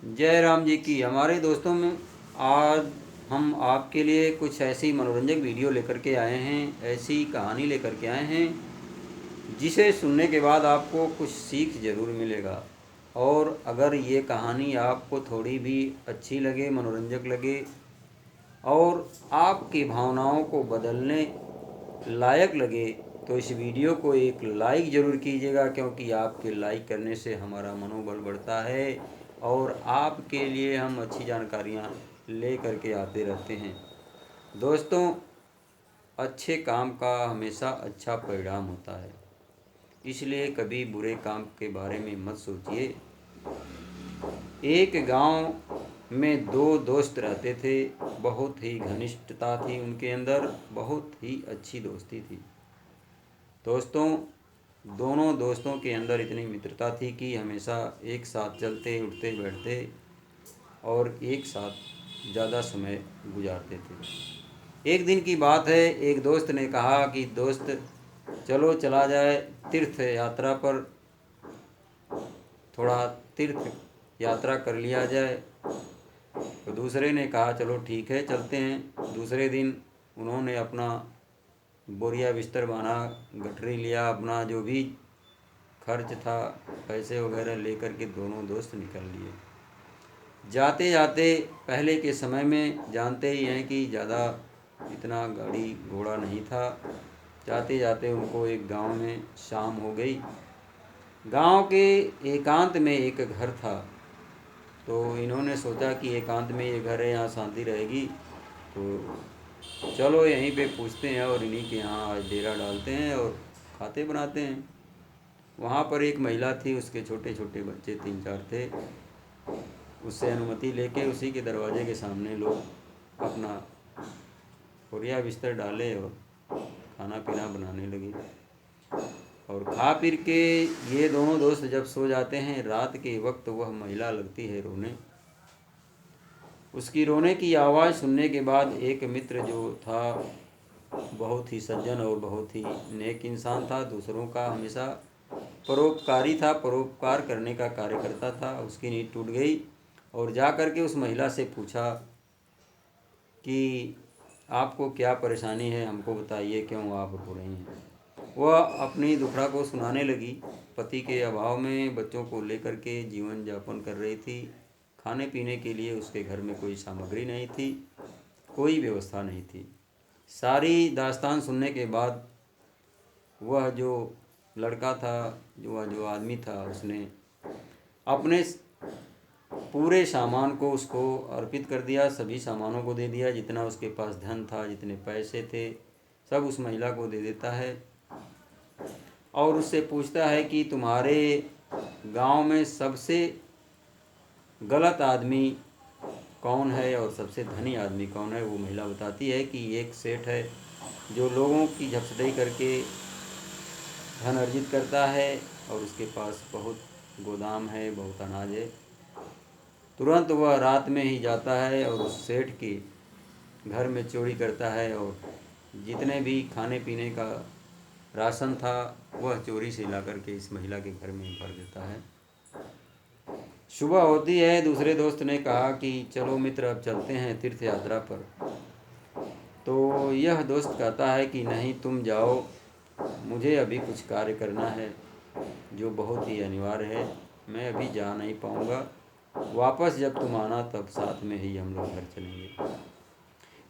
जय राम जी की। हमारे दोस्तों में आज हम आपके लिए कुछ ऐसी मनोरंजक वीडियो लेकर के आए हैं, ऐसी कहानी लेकर के आए हैं जिसे सुनने के बाद आपको कुछ सीख ज़रूर मिलेगा। और अगर ये कहानी आपको थोड़ी भी अच्छी लगे, मनोरंजक लगे और आपकी भावनाओं को बदलने लायक लगे तो इस वीडियो को एक लाइक ज़रूर कीजिएगा, क्योंकि आपके लाइक करने से हमारा मनोबल बढ़ता है और आपके लिए हम अच्छी जानकारियाँ ले करके आते रहते हैं। दोस्तों, अच्छे काम का हमेशा अच्छा परिणाम होता है, इसलिए कभी बुरे काम के बारे में मत सोचिए। एक गांव में दो दोस्त रहते थे। बहुत ही घनिष्ठता थी उनके अंदर, बहुत ही अच्छी दोस्ती थी। दोस्तों, दोनों दोस्तों के अंदर इतनी मित्रता थी कि हमेशा एक साथ चलते उठते बैठते और एक साथ ज़्यादा समय गुजारते थे। एक दिन की बात है, एक दोस्त ने कहा कि दोस्त चलो चला जाए तीर्थ यात्रा पर, थोड़ा तीर्थ यात्रा कर लिया जाए। तो दूसरे ने कहा चलो ठीक है चलते हैं। दूसरे दिन उन्होंने अपना बोरिया बिस्तर बांधा, गठरी लिया, अपना जो भी खर्च था पैसे वगैरह लेकर के दोनों दोस्त निकल लिए। जाते जाते, पहले के समय में जानते ही हैं कि ज़्यादा इतना गाड़ी घोड़ा नहीं था। जाते जाते उनको एक गांव में शाम हो गई। गांव के एकांत में एक घर था। तो इन्होंने सोचा कि एकांत में ये घर है, यहाँ शांति रहेगी, तो चलो यहीं पे पूछते हैं और इन्हीं के यहाँ आज डेरा डालते हैं और खाते बनाते हैं। वहाँ पर एक महिला थी, उसके छोटे छोटे बच्चे 3-4 थे। उससे अनुमति लेके उसी के दरवाजे के सामने लोग अपना बोरिया बिस्तर डाले और खाना पीना बनाने लगे। और खा पी के ये दोनों दोस्त जब सो जाते हैं, रात के वक्त वह महिला लगती है रोने। उसकी रोने की आवाज़ सुनने के बाद एक मित्र जो था, बहुत ही सज्जन और बहुत ही नेक इंसान था, दूसरों का हमेशा परोपकारी था, परोपकार करने का कार्य करता था, उसकी नींद टूट गई और जा कर के उस महिला से पूछा कि आपको क्या परेशानी है, हमको बताइए, क्यों आप रो रही हैं। वह अपनी दुखड़ा को सुनाने लगी। पति के अभाव में बच्चों को लेकर के जीवन यापन कर रही थी। खाने पीने के लिए उसके घर में कोई सामग्री नहीं थी, कोई व्यवस्था नहीं थी। सारी दास्तान सुनने के बाद वह जो लड़का था, जो आदमी था, उसने अपने पूरे सामान को उसको अर्पित कर दिया, सभी सामानों को दे दिया। जितना उसके पास धन था, जितने पैसे थे, सब उस महिला को दे देता है और उससे पूछता है कि तुम्हारे गांव में सबसे गलत आदमी कौन है और सबसे धनी आदमी कौन है। वो महिला बताती है कि एक सेठ है जो लोगों की झपटई करके धन अर्जित करता है और उसके पास बहुत गोदाम है, बहुत अनाज है। तुरंत वह रात में ही जाता है और उस सेठ के घर में चोरी करता है और जितने भी खाने पीने का राशन था वह चोरी से ला करके इस महिला के घर में भर देता है। सुबह होती है, दूसरे दोस्त ने कहा कि चलो मित्र अब चलते हैं तीर्थ यात्रा पर। तो यह दोस्त कहता है कि नहीं, तुम जाओ, मुझे अभी कुछ कार्य करना है जो बहुत ही अनिवार्य है, मैं अभी जा नहीं पाऊँगा। वापस जब तुम आना तब साथ में ही हम लोग घर चलेंगे।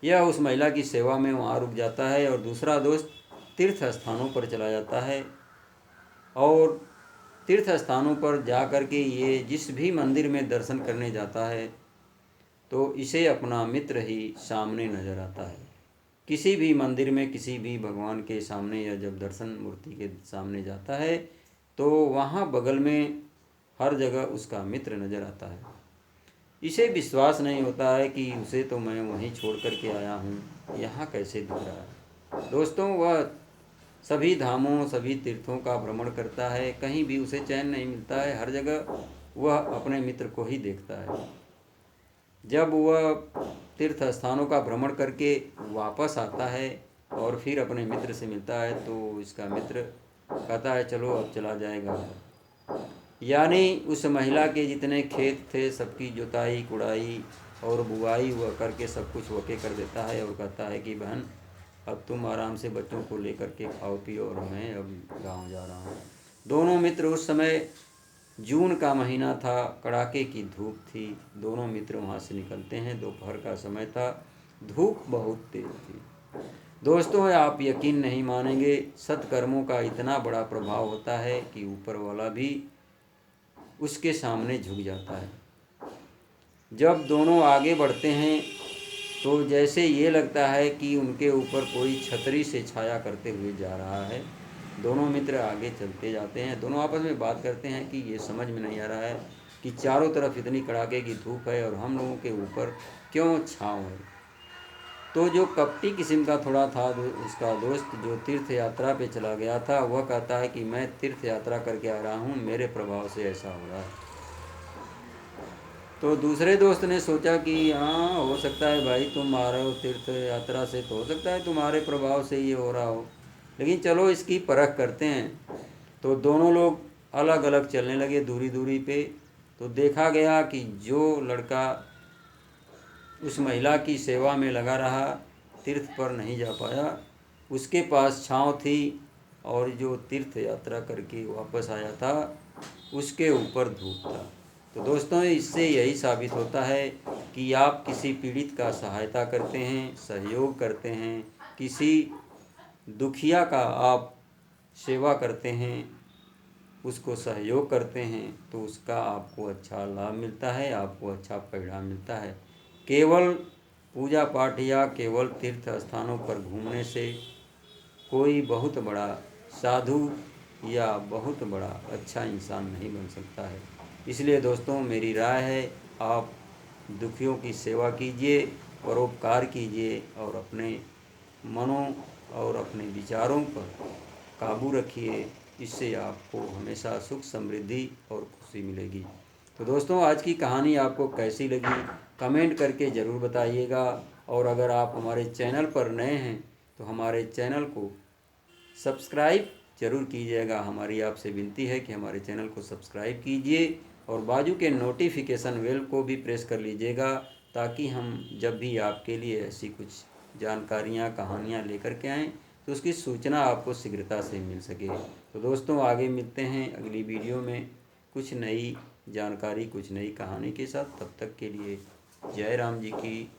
यह उस महिला की सेवा में वहाँ रुक जाता है और दूसरा दोस्त तीर्थ स्थानों पर चला जाता है। और तीर्थ स्थानों पर जा कर के ये जिस भी मंदिर में दर्शन करने जाता है तो इसे अपना मित्र ही सामने नज़र आता है। किसी भी मंदिर में, किसी भी भगवान के सामने या जब दर्शन मूर्ति के सामने जाता है तो वहाँ बगल में हर जगह उसका मित्र नज़र आता है। इसे विश्वास नहीं होता है कि उसे तो मैं वहीं छोड़ कर के आया हूँ, यहाँ कैसे दिख रहा है। दोस्तों, वह सभी धामों, सभी तीर्थों का भ्रमण करता है, कहीं भी उसे चैन नहीं मिलता है। हर जगह वह अपने मित्र को ही देखता है। जब वह तीर्थ स्थानों का भ्रमण करके वापस आता है और फिर अपने मित्र से मिलता है तो इसका मित्र कहता है चलो अब चला जाएगा घर। यानी उस महिला के जितने खेत थे सबकी जुताई कुड़ाई और बुआई हुआ करके सब कुछ वके कर देता है और कहता है कि बहन अब तुम आराम से बच्चों को लेकर के खाओ पियो और मैं अब गांव जा रहा हूँ। दोनों मित्र उस समय जून का महीना था, कड़ाके की धूप थी। दोनों मित्र वहाँ से निकलते हैं, दोपहर का समय था, धूप बहुत तेज थी। दोस्तों आप यकीन नहीं मानेंगे, सत्कर्मों का इतना बड़ा प्रभाव होता है कि ऊपर वाला भी उसके सामने झुक जाता है। जब दोनों आगे बढ़ते हैं तो जैसे ये लगता है कि उनके ऊपर कोई छतरी से छाया करते हुए जा रहा है। दोनों मित्र आगे चलते जाते हैं, दोनों आपस में बात करते हैं कि ये समझ में नहीं आ रहा है कि चारों तरफ इतनी कड़ाके की धूप है और हम लोगों के ऊपर क्यों छाँव है। तो जो कपटी किस्म का थोड़ा था उसका दोस्त जो तीर्थ यात्रा पे चला गया था, वह कहता है कि मैं तीर्थ यात्रा करके आ रहा हूँ, मेरे प्रभाव से ऐसा हो रहा है। तो दूसरे दोस्त ने सोचा कि हाँ हो सकता है भाई, तुम आ रहे हो तीर्थ यात्रा से तो हो सकता है तुम्हारे प्रभाव से ये हो रहा हो, लेकिन चलो इसकी परख करते हैं। तो दोनों लोग अलग अलग चलने लगे दूरी दूरी पे। तो देखा गया कि जो लड़का उस महिला की सेवा में लगा रहा, तीर्थ पर नहीं जा पाया, उसके पास छाँव थी, और जो तीर्थ यात्रा करके वापस आया था उसके ऊपर धूप था। तो दोस्तों इससे यही साबित होता है कि आप किसी पीड़ित का सहायता करते हैं, सहयोग करते हैं, किसी दुखिया का आप सेवा करते हैं, उसको सहयोग करते हैं, तो उसका आपको अच्छा लाभ मिलता है, आपको अच्छा परिणाम मिलता है। केवल पूजा पाठ या केवल तीर्थ स्थानों पर घूमने से कोई बहुत बड़ा साधु या बहुत बड़ा अच्छा इंसान नहीं बन सकता है। इसलिए दोस्तों मेरी राय है, आप दुखियों की सेवा कीजिए, परोपकार कीजिए और अपने मनों और अपने विचारों पर काबू रखिए। इससे आपको हमेशा सुख समृद्धि और खुशी मिलेगी। तो दोस्तों आज की कहानी आपको कैसी लगी कमेंट करके ज़रूर बताइएगा, और अगर आप हमारे चैनल पर नए हैं तो हमारे चैनल को सब्सक्राइब जरूर कीजिएगा। हमारी आपसे विनती है कि हमारे चैनल को सब्सक्राइब कीजिए और बाजू के नोटिफिकेशन बेल को भी प्रेस कर लीजिएगा, ताकि हम जब भी आपके लिए ऐसी कुछ जानकारियाँ कहानियाँ लेकर के आएँ तो उसकी सूचना आपको शीघ्रता से मिल सके। तो दोस्तों आगे मिलते हैं अगली वीडियो में कुछ नई जानकारी, कुछ नई कहानी के साथ। तब तक के लिए जय राम जी की